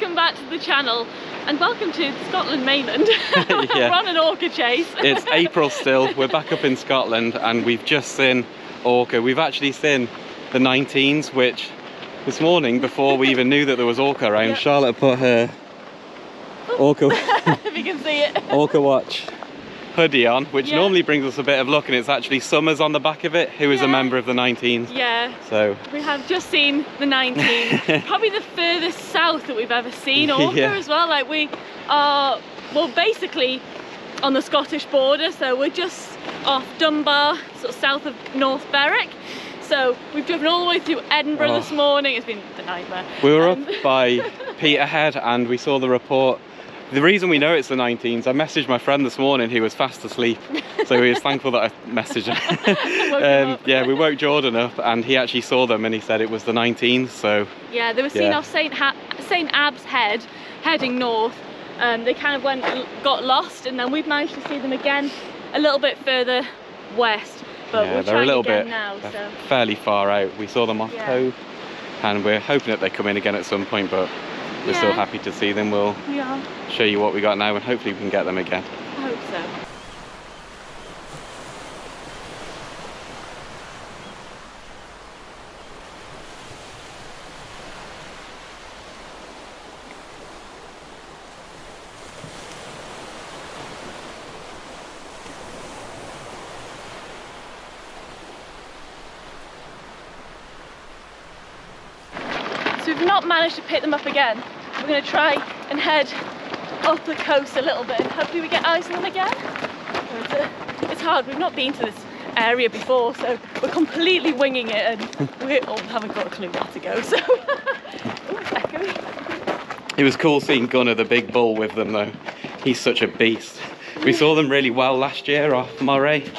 welcome back to the channel and welcome to Scotland mainland. We're on an orca chase. It's April still, we're back up in Scotland and we've just seen orca. We've actually seen the 19s, which this morning, before we even knew that there was orca around, yep. Charlotte put her orca, if you can see it, orca watch hoodie on, which normally brings us a bit of luck, and it's actually Summers on the back of it, who is a member of the 19s. Yeah, so we have just seen the 19s, probably the furthest south that we've ever seen orca as well. Like, we are, well, basically on the Scottish border, so we're just off Dunbar, sort of south of North Berwick. So we've driven all the way through Edinburgh this morning. It's been a nightmare. We were up by Peterhead and we saw the report. The reason we know it's the 19s, I messaged my friend this morning who was fast asleep, so he was thankful that I messaged him. Yeah, we woke Jordan up and he actually saw them and he said it was the 19s. So yeah, they were seen off St Abb's Head, heading north. They kind of got lost, and then we've managed to see them again a little bit further west. But we're they're a little bit now, fairly far out. We saw them off Cove and we're hoping that they come in again at some point, but we're still happy to see them. We'll show you what we got now and hopefully we can get them again. I hope so. So we've not managed to pick them up again. We're going to try and head up the coast a little bit and hopefully we get Iceland again. It's hard, we've not been to this area before, so we're completely winging it and we all haven't got a clue where to go, so... It was cool seeing Gunnar, the big bull, with them though. He's such a beast. We saw them really well last year off Moray,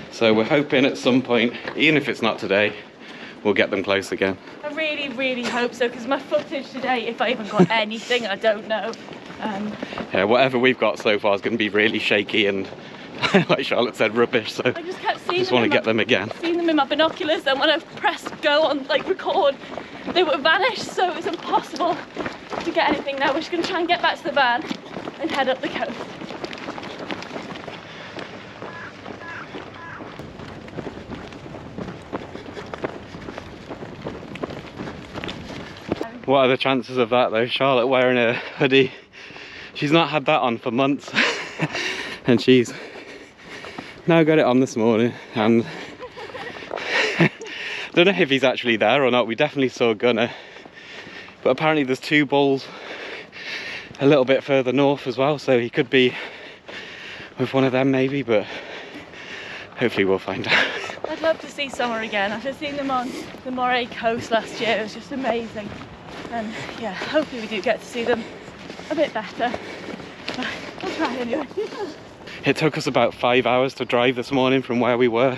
so we're hoping at some point, even if it's not today, we'll get them close again. I really hope so, because my footage today, if I even got anything, I don't know. Yeah, whatever we've got so far is going to be really shaky and, like Charlotte said, rubbish. So I just kept seeing just want to get them again. Seeing them in my binoculars, and when I pressed go on, like, record, they would vanish. So it's impossible to get anything now. We're just going to try and get back to the van and head up the coast. What are the chances of that though? Charlotte wearing a hoodie. She's not had that on for months and she's now got it on this morning, and don't know if he's actually there or not. We definitely saw Gunnar, but apparently there's two bulls a little bit further north as well, so he could be with one of them maybe, but hopefully we'll find out. I'd love to see summer again. After seeing them on the Moray coast last year, it was just amazing. And yeah, hopefully we do get to see them a bit better. But we'll try anyway. It took us about 5 hours to drive this morning from where we were.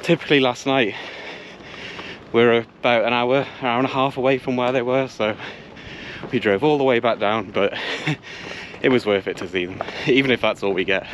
Typically last night we were about an hour and a half away from where they were, so we drove all the way back down, but it was worth it to see them, even if that's all we get.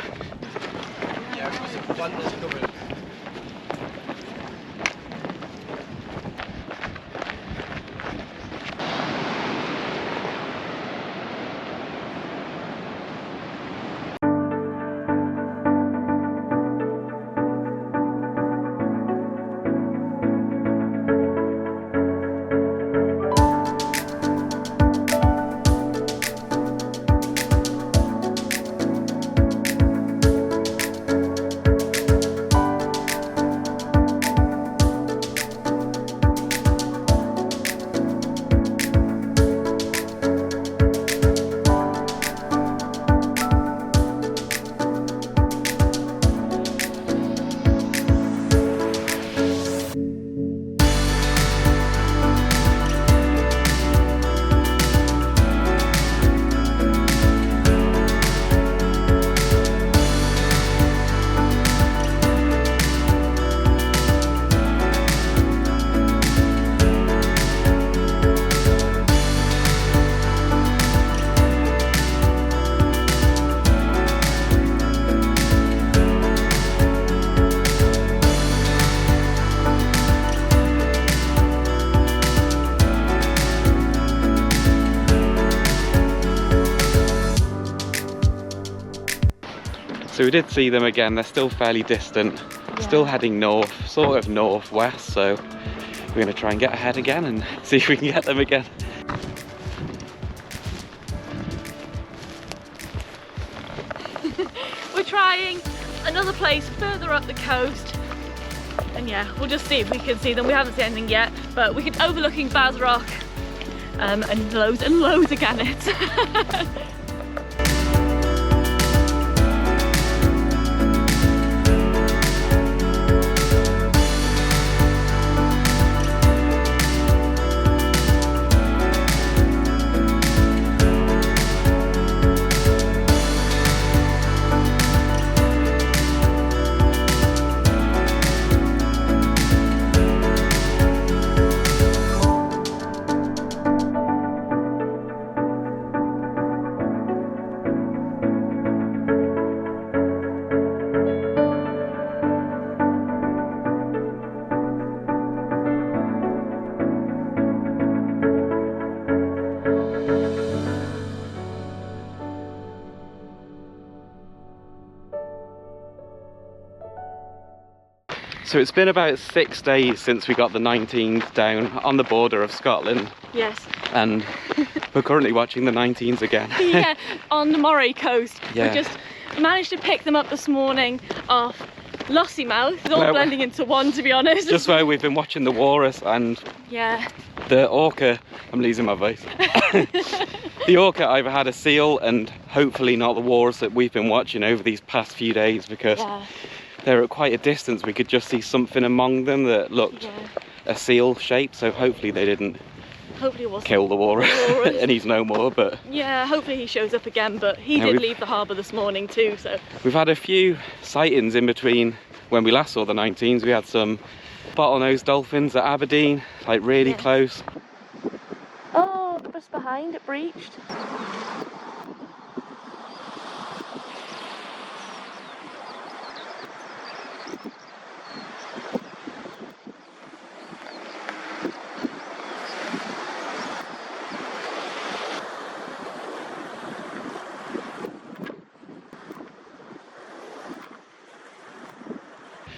So we did see them again. They're still fairly distant, still heading north, sort of northwest, so we're going to try and get ahead again and see if we can get them again. We're trying another place further up the coast, and yeah, we'll just see if we can see them. We haven't seen anything yet, but we can overlooking Baz Rock, and loads of gannets. So it's been about 6 days since we got the 19s down on the border of Scotland. Yes. And we're currently watching the 19s again. Yeah, on the Moray coast. Yeah. We just managed to pick them up this morning off Lossiemouth. It's all blending into one, to be honest. Just where we've been watching the walrus and the orca. I'm losing my voice. The orca either had a seal and hopefully not the walrus that we've been watching over these past few days, because they're at quite a distance. We could just see something among them that looked a seal shape, so hopefully they didn't kill the walrus. And he's no more, but yeah, hopefully he shows up again. But he did leave the harbour this morning too, so we've had a few sightings in between. When we last saw the 19s, we had some bottlenose dolphins at Aberdeen, like really close. Oh, just behind, it breached.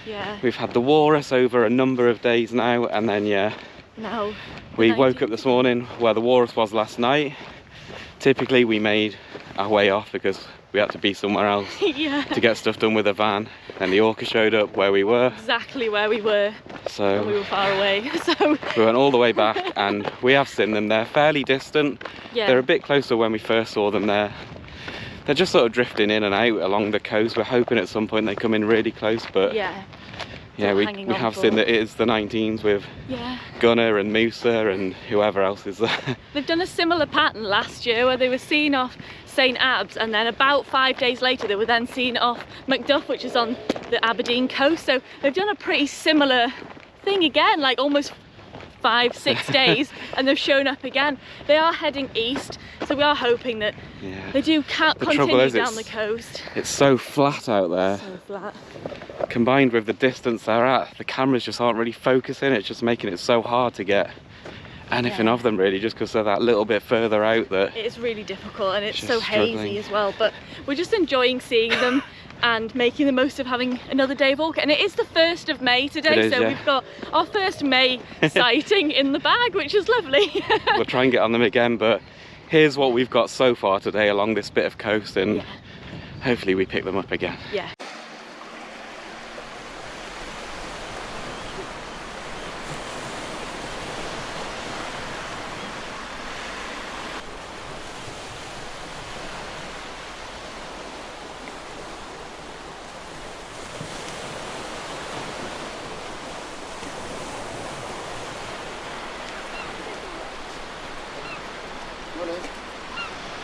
Yeah. We've had the walrus over a number of days now, and then we woke up this morning where the walrus was last night. Typically we made our way off because we had to be somewhere else to get stuff done with a van, and the orca showed up where we were. Exactly where we were. So we were far away. So we went all the way back, and we have seen them. They're fairly distant. They're a bit closer when we first saw them there. They're just sort of drifting in and out along the coast. We're hoping at some point they come in really close, but we have seen that it is the 19s with Gunnar and Mousa and whoever else is there. They've done a similar pattern last year where they were seen off St Abs, and then about 5 days later they were then seen off Macduff, which is on the Aberdeen coast. So they've done a pretty similar thing again, like almost 5-6 days, and they've shown up again. They are heading east, so we are hoping that they do continue down the coast. It's so flat out there. So flat. Combined with the distance they're at, the cameras just aren't really focusing. It's just making it so hard to get anything of them, really, just because they're that little bit further out. That it's really difficult, and it's so hazy as well. But we're just enjoying seeing them and making the most of having another day of orca. And it is the 1st of May today, so we've got our first May sighting in the bag, which is lovely. We'll try and get on them again, but here's what we've got so far today along this bit of coast, and hopefully we pick them up again. Yeah.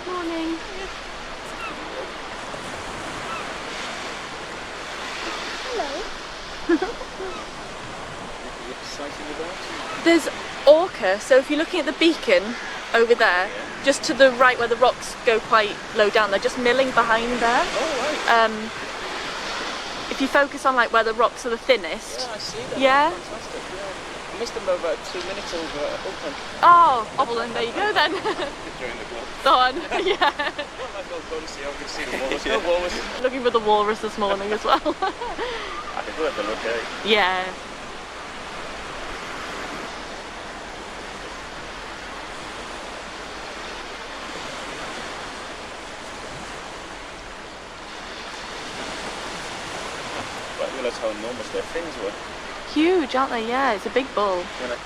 Morning. Hello. There's orca, so if you're looking at the beacon over there, just to the right where the rocks go quite low down, they're just milling behind there. Oh, right. If you focus on like where the rocks are the thinnest. Yeah, I see that. Yeah. Fantastic, yeah. missed them by about 2 minutes over Upland. Oh, Oberlin, there you go then. During the vlog. Done, yeah. I might as well go to see how we can see the walrus. No walrus. Looking for the walrus this morning as well. I think we'll have to look at it. Yeah. But I realised how enormous their fins were. Huge, aren't they? Yeah, it's a big bull. When I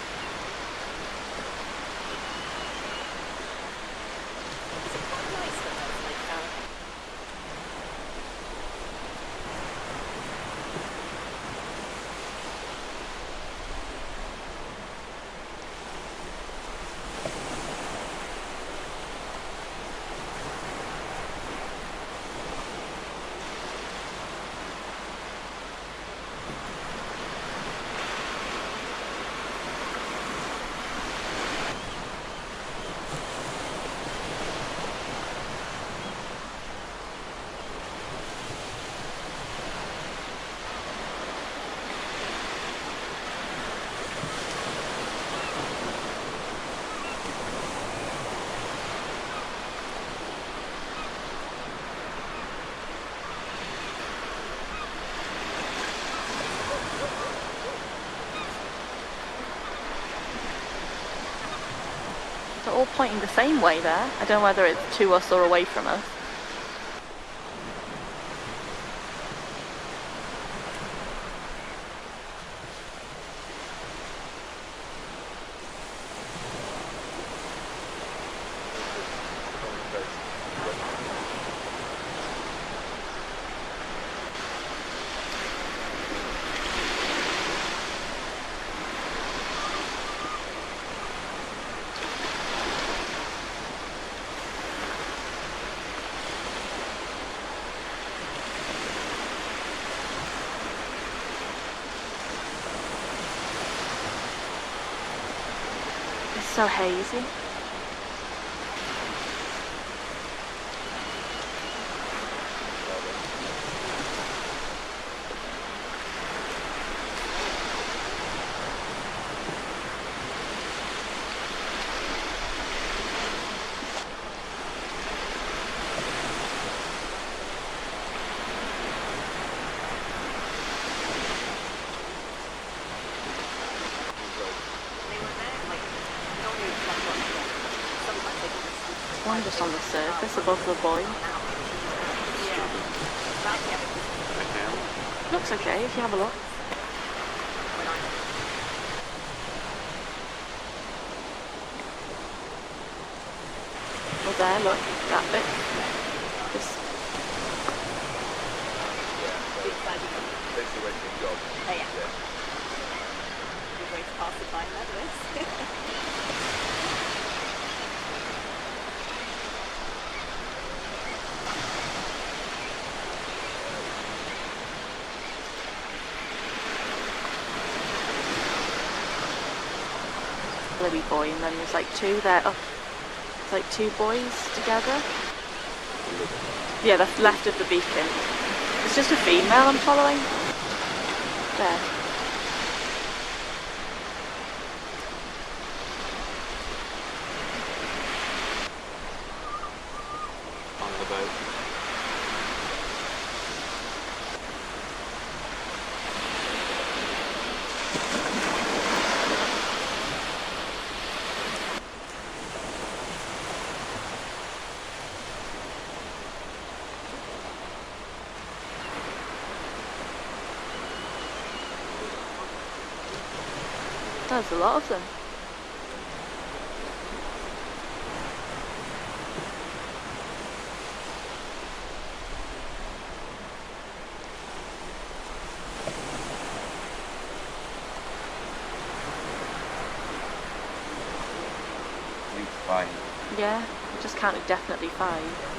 They're all pointing the same way there. I don't know whether it's to us or away from us. So hazy. One just on the surface above the buoy. Looks okay if you have a look. Well there, look, that bit. This. Oh yeah. Good way to pass the time, that is. Bloody boy, and then there's like two there. Oh, it's like two boys together. Yeah, that's left of the beacon. It's just a female I'm following. There. On the boat. There's a lot of them. I think 5. Yeah, I just counted definitely 5.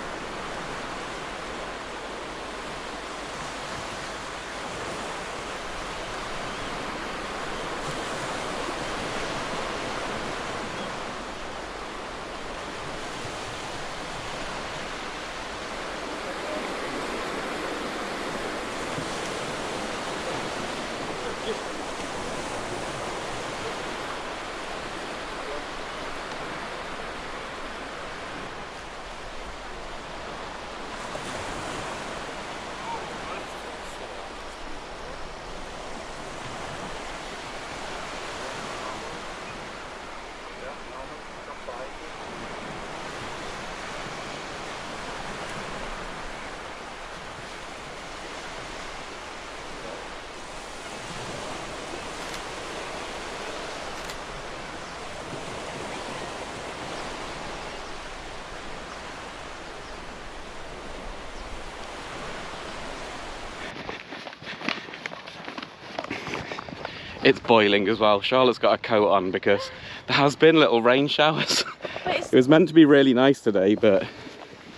It's boiling as well. Charlotte's got a coat on because there has been little rain showers. It was meant to be really nice today, but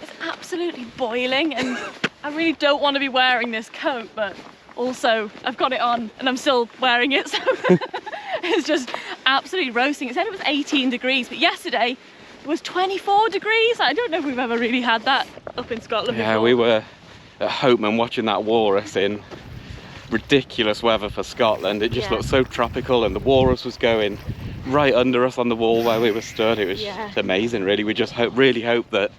it's absolutely boiling, and I really don't want to be wearing this coat, but also I've got it on and I'm still wearing it, so it's just absolutely roasting. It said it was 18 degrees, but yesterday it was 24 degrees. I don't know if we've ever really had that up in Scotland before. We were at Hopeman watching that walrus in ridiculous weather for Scotland. It just looked so tropical, and the walrus was going right under us on the wall where we were stood. It was just amazing, really. We just really hope that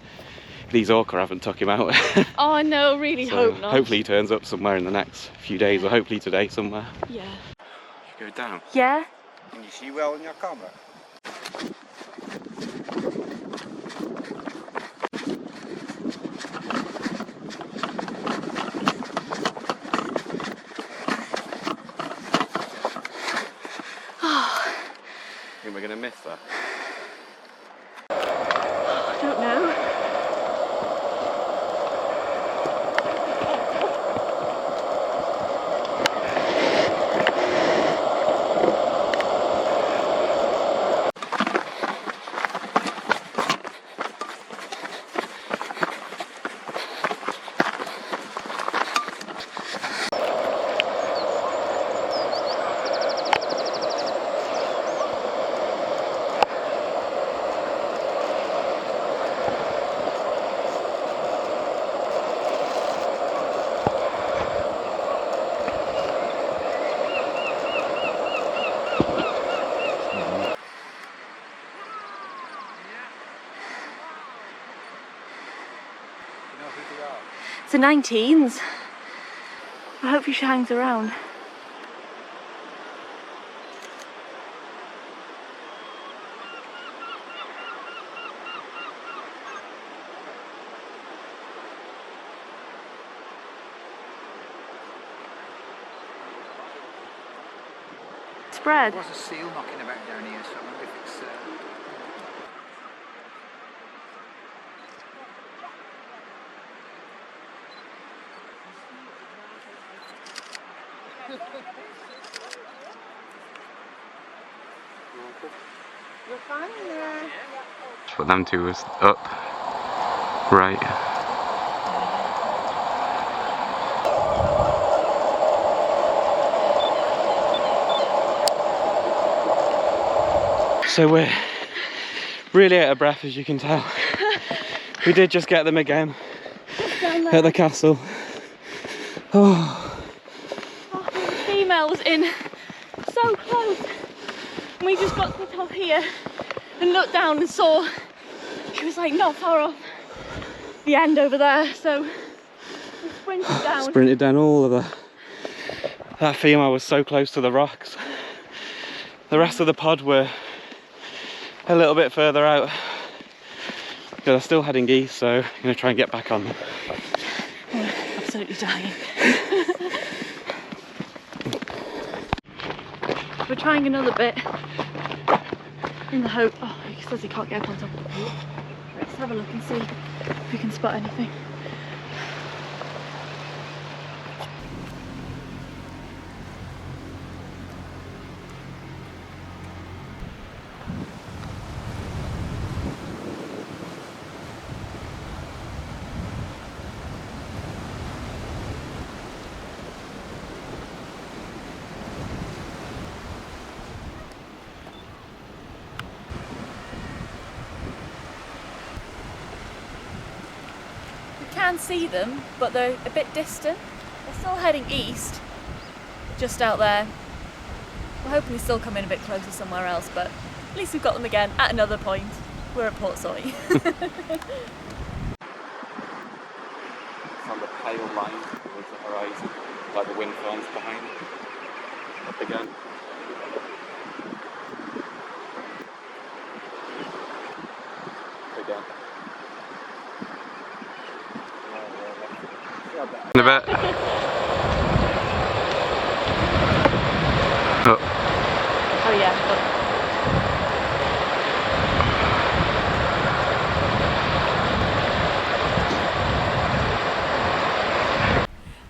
these orca haven't took him out. Oh no, really hope not. Hopefully he turns up somewhere in the next few days, or hopefully today somewhere. Yeah. Go down. Yeah. Can you see well in your camera? Think we're going to miss that? I don't know. It's the 19s. I hope she hangs around. Spread. There was a seal knocking about down here, so I wonder if it's... You're fine there. But them two was up. Right. So we're really out of breath, as you can tell. We did just get them again at the castle. Oh. Oh, the female was in so close. And we just got to the top here and looked down and saw she was like not far off the end over there. So we sprinted down. Sprinted down all of that female was so close to the rocks. The rest of the pod were a little bit further out. But they're still heading east, so I'm going to try and get back on them. Oh, absolutely dying. We're trying another bit in the hope. Oh, he says he can't get up on top of the pool. Let's have a look and see if we can spot anything. Can see them, but they're a bit distant. They're still heading east, just out there. We're hoping they still come in a bit closer somewhere else, but at least we've got them again at another point. We're at Port Soy. It's on the pale line towards the horizon, like the wind farms behind. Up again. Again. In a bit. Oh. Oh yeah. Look.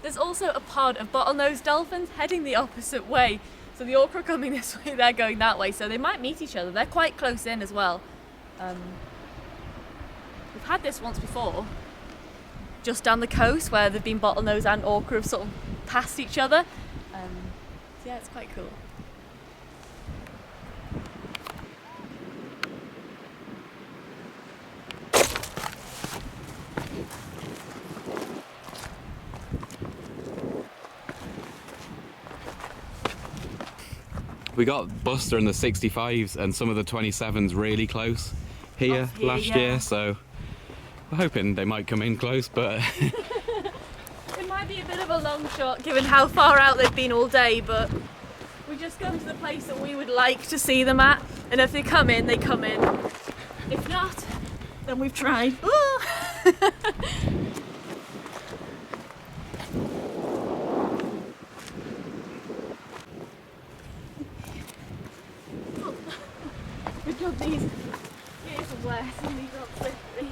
There's also a pod of bottlenose dolphins heading the opposite way. So the orca are coming this way, they're going that way, so they might meet each other. They're quite close in as well. We've had this once before, just down the coast where they've been bottlenose and orca have sort of passed each other. So yeah, it's quite cool. We got Buster and the 65s and some of the 27s really close here last year, so we're hoping they might come in close, but it might be a bit of a long shot given how far out they've been all day, but we just come to the place that we would like to see them at, and if they come in, they come in. If not, then we've tried. Good job these gears are wet and these aren't slippery.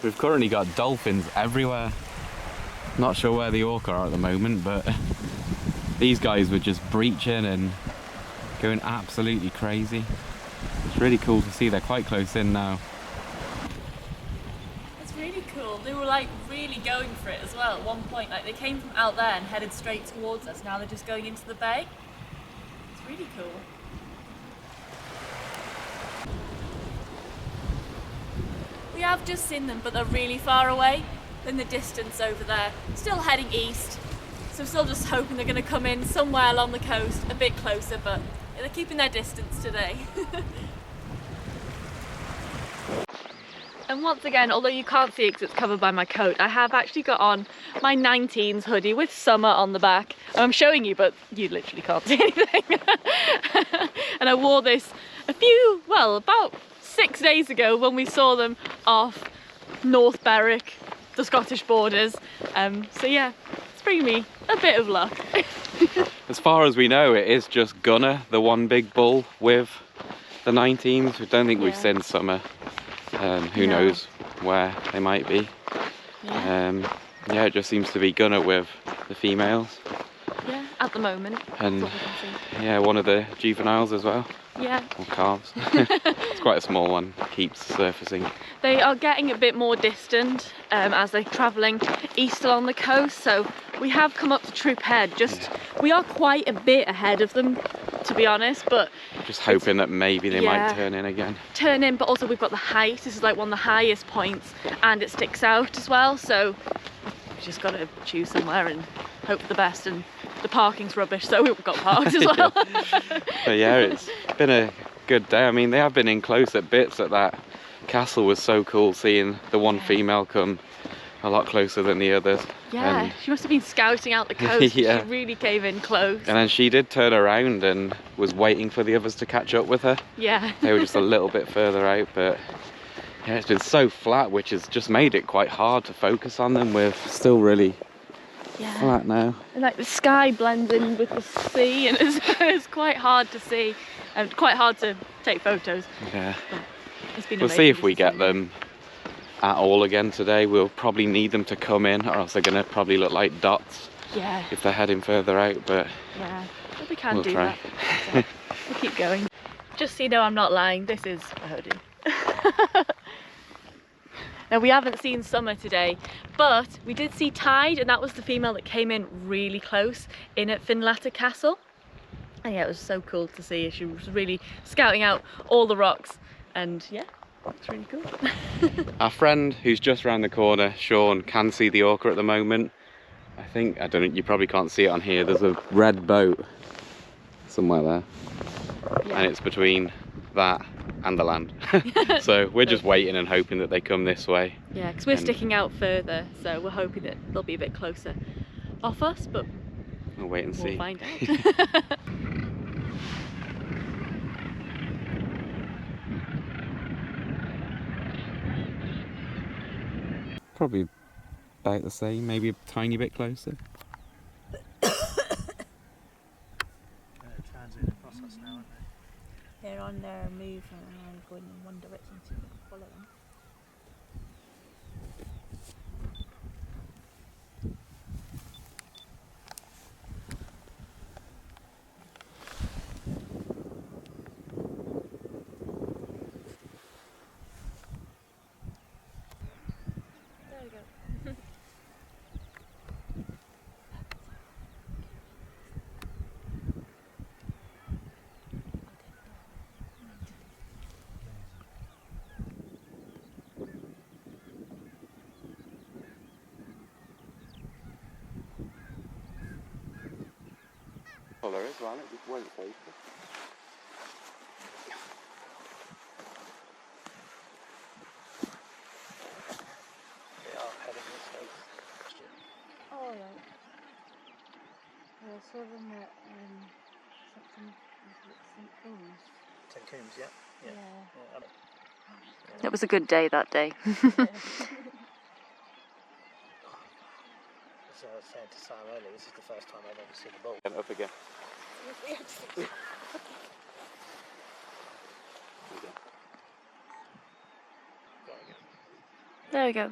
we've currently got dolphins everywhere. Not sure where the orca are at the moment, but these guys were just breaching and going absolutely crazy. It's really cool to see. They're quite close in now. It's really cool. They were like really going for it as well at one point. Like they came from out there and headed straight towards us. Now they're just going into the bay. It's really cool. We have just seen them, but they're really far away in the distance over there. Still heading east, so I'm still just hoping they're going to come in somewhere along the coast, a bit closer, but they're keeping their distance today. And once again, although you can't see it because it's covered by my coat, I have actually got on my 19s hoodie with summer on the back. I'm showing you, but you literally can't see anything. And I wore this about 6 days ago when we saw them off North Berwick, the Scottish borders. So yeah, it's bringing me a bit of luck. As far as we know, it is just Gunnar, the one big bull with the 19s. We don't think we've seen summer. Who knows where they might be. Yeah, it just seems to be Gunnar with the females. Yeah, at the moment. And yeah, one of the juveniles as well. Yeah. Or calves. It's quite a small one, keeps surfacing. They are getting a bit more distant as they're travelling east along the coast, so we have come up to Troop Head. We are quite a bit ahead of them, to be honest, but just hoping that maybe they might turn in again. Turn in, but also we've got the height. This is like one of the highest points, and it sticks out as well, so we've just got to choose somewhere and hope for the best. And the parking's rubbish, so we've got parked as well. But yeah, it's been a good day. I mean, they have been in close at bits. At that castle was so cool, seeing the one female come a lot closer than the others. Yeah, and she must have been scouting out the coast. Yeah. She really came in close. And then she did turn around and was waiting for the others to catch up with her. Yeah. They were just a little bit further out, but yeah, it's been so flat, which has just made it quite hard to focus on them. With still really Yeah. flat now. And like the sky blends in with the sea, and it's quite hard to see and quite hard to take photos. Yeah. But it's been We'll amazing see if just we to get see them at all again today. We'll probably need them to come in, or else they're going to probably look like dots Yeah, if they're heading further out, but yeah. But we can we'll do try. that. So we'll keep going. Just so you know, I'm not lying. This is a hoodie. Now we haven't seen Summer today, but we did see Tide, and that was the female that came in really close in at Finlater Castle. And yeah, it was so cool to see. She was really scouting out all the rocks, and yeah, it's really cool. Our friend who's just around the corner, Sean, can see the orca at the moment. I don't know, you probably can't see it on here. There's a red boat somewhere there. Yeah. And it's between that and the land. So we're just waiting and hoping that they come this way. Yeah, because we're sticking out further, so we're hoping that they'll be a bit closer off us, but We'll wait and see. we'll find out. Probably about the same, maybe a tiny bit closer. Transit across us now, aren't they? They're on their move and going in one direction, so we can follow them. There we go. Well, there is one, it just won't focus. They are heading this way. Oh, right. I saw them at something St. Combs. St. Combs, yeah. Yeah. It was a good day that day. As I was saying to Sam earlier, this is the first time I've ever seen a bull. And up again. There we go.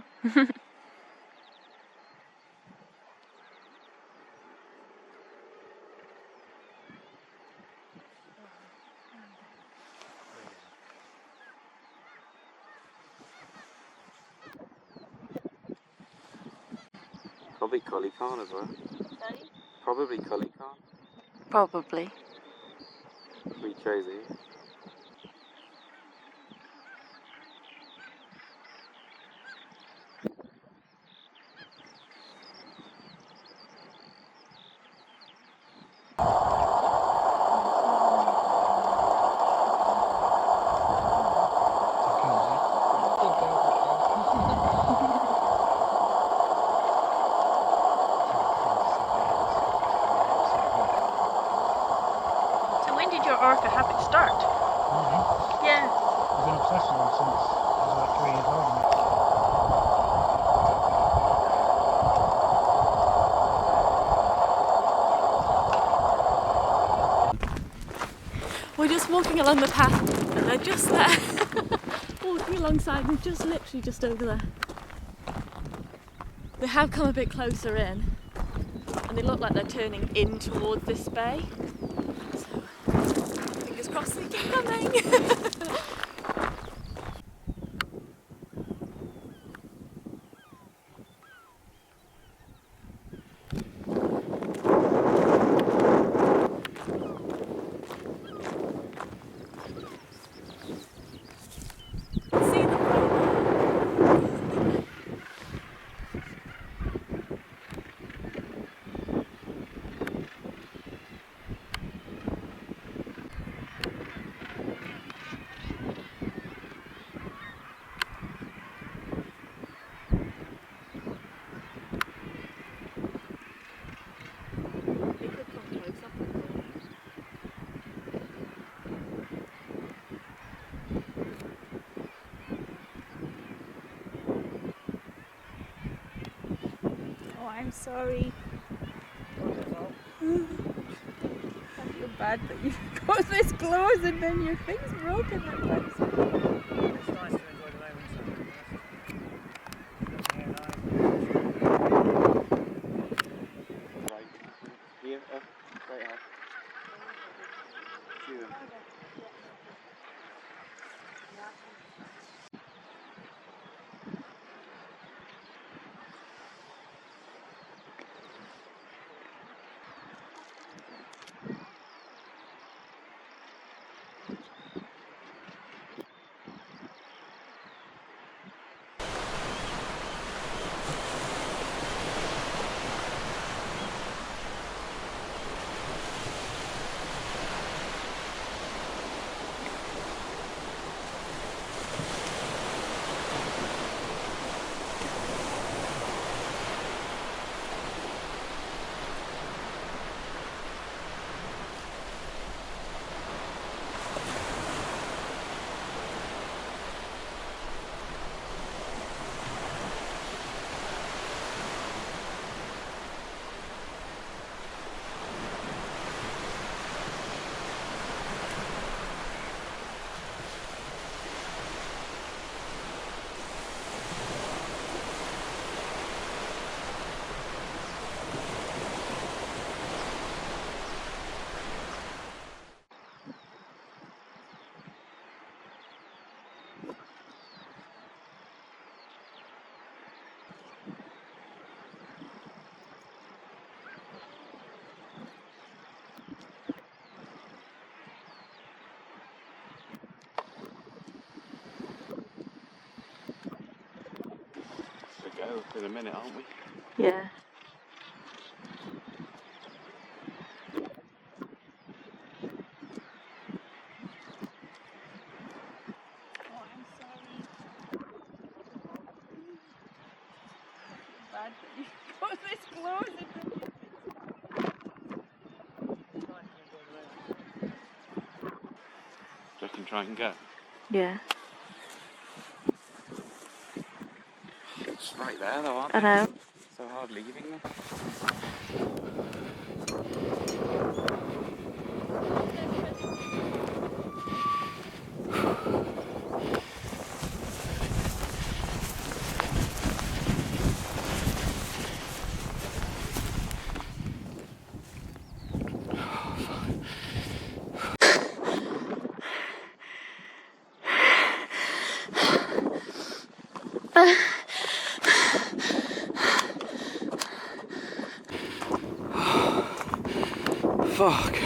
Probably Cully Khan as well. Sorry? Probably Cully Khan. Probably. We chose these. So when did your Orca habit start? Yeah. I've been obsessed with them since I was like 3 years old. We're just walking along the path, and they're just there. Walking alongside, and just literally just over there. They have come a bit closer in, and they look like they're turning in towards this bay. So, fingers crossed they keep coming. See them right there. They could come close up and go. Oh, I'm sorry. I feel bad that you got this close and then your thing's broken like that. It's nice to enjoy the moment. Right. Here, right ahead. See them. Go in a minute, aren't we? Yeah. Oh, I'm sorry. Bad that you got this close and then your Just can try and go. Yeah. It's right there though, aren't I they? know. So hard leaving them. Fuck.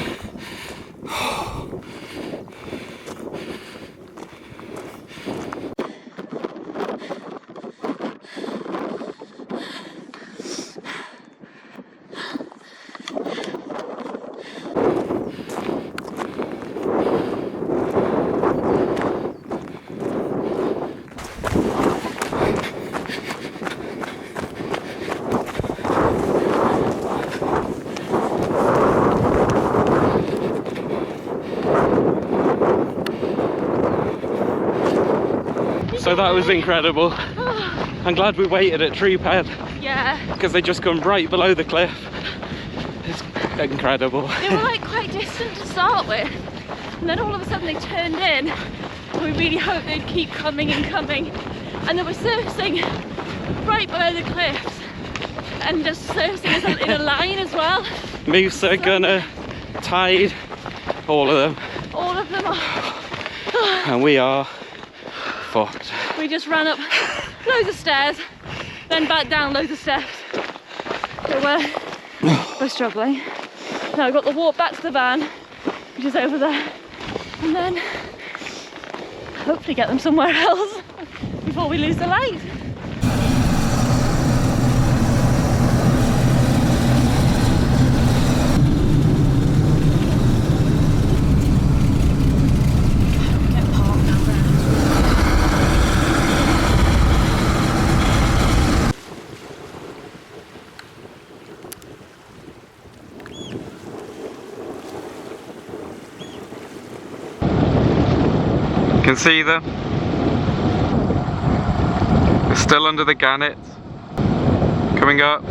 So that was incredible. I'm glad we waited at Troop Head. Yeah. Because they just come right below the cliff. It's incredible. They were like quite distant to start with, and then all of a sudden they turned in, and we really hoped they'd keep coming and coming, and they were surfacing right below the cliffs and just surfacing us in a line as well. Mousa, Gunnar, Tide, all of them. All of them are. And we are fucked. We just ran up loads of stairs, then back down loads of steps. So we're struggling. Now we've got the walk back to the van, which is over there, and then hopefully get them somewhere else before we lose the light. You can see them. They're still under the gannets. Coming up.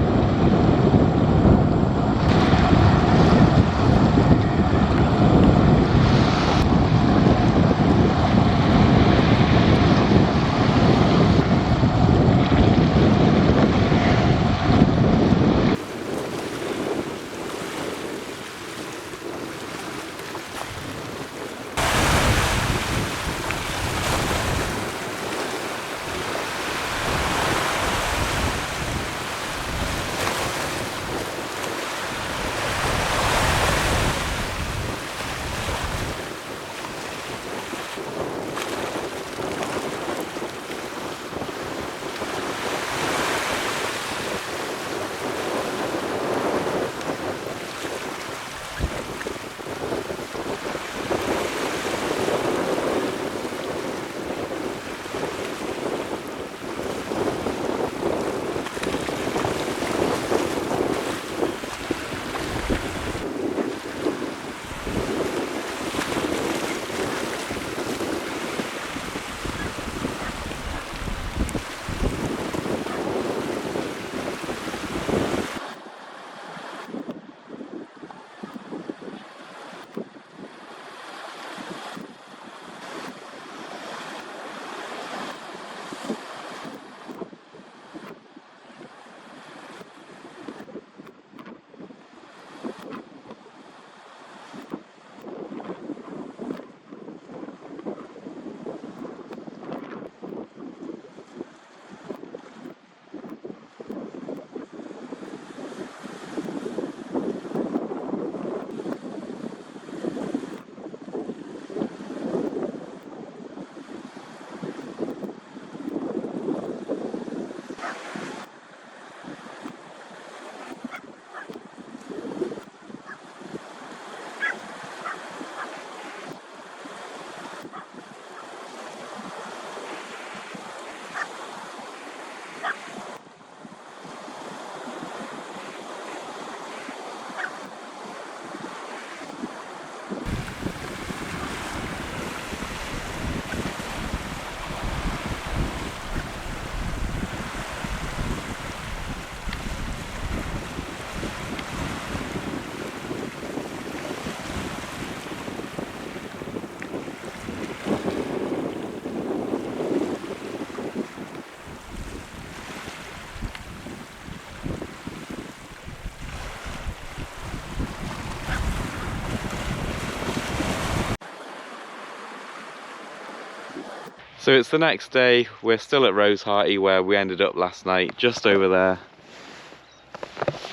So it's the next day. We're still at Rosehearty where we ended up last night, just over there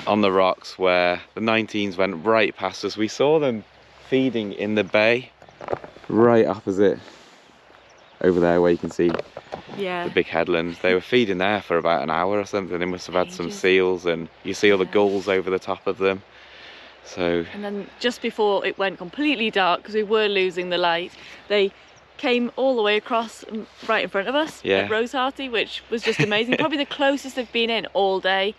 on the rocks where the 19s went right past us. We saw them feeding in the bay right opposite over there where you can see the big headlands. They were feeding there for about an hour or something. They must have had some seals, and you see all the gulls over the top of them. So, and then just before it went completely dark, because we were losing the light, they came all the way across right in front of us at Rosehearty, which was just amazing. Probably the closest they've been in all day,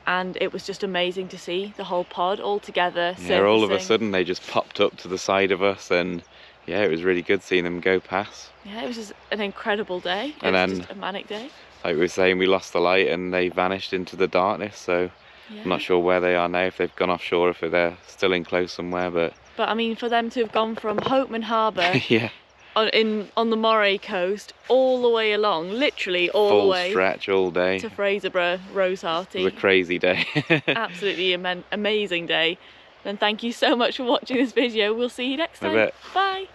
and it was just amazing to see the whole pod all together. Yeah, all of a sudden they just popped up to the side of us, and yeah, it was really good seeing them go past. Yeah, it was just an incredible day. And it was just a manic day. Like we were saying, we lost the light and they vanished into the darkness, so I'm not sure where they are now, if they've gone offshore, if they're still in close somewhere, but I mean, for them to have gone from Hopeman Harbour on the Moray coast all the way along, literally all the way, full stretch all day to Fraserburgh, Rosehearty. It was a crazy day. Absolutely amazing day. Then thank you so much for watching this video. We'll see you next time. Bye.